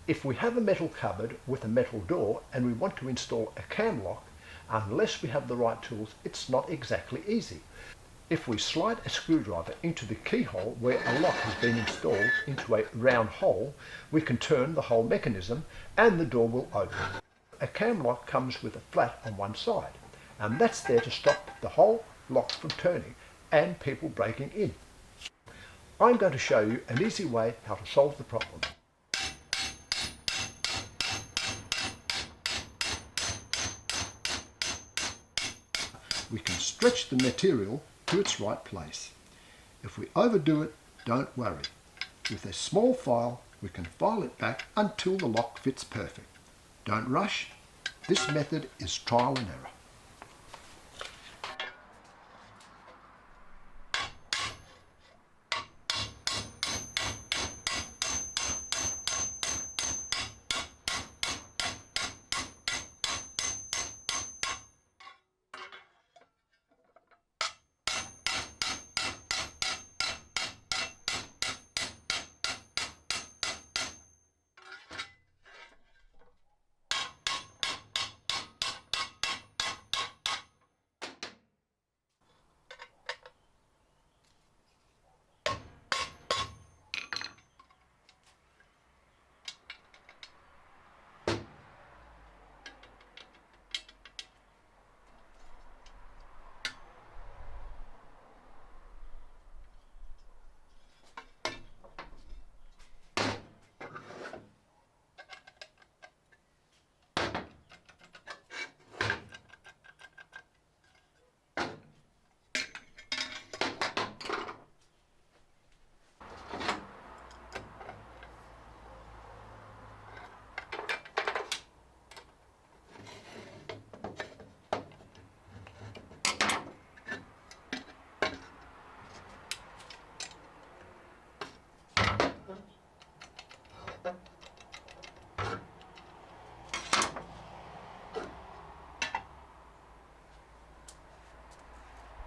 If we have a metal cupboard with a metal door and we want to install a cam lock, unless we have the right tools, it's not exactly easy. If we slide a screwdriver into the keyhole where a lock has been installed into a round hole, we can turn the whole mechanism and the door will open. A cam lock comes with a flat on one side, and that's there to stop the whole lock from turning and people breaking in. I'm going to show you an easy way how to solve the problem. We can stretch the material to its right place. If we overdo it, don't worry. With a small file, we can file it back until the lock fits perfect. Don't rush. This method is trial and error.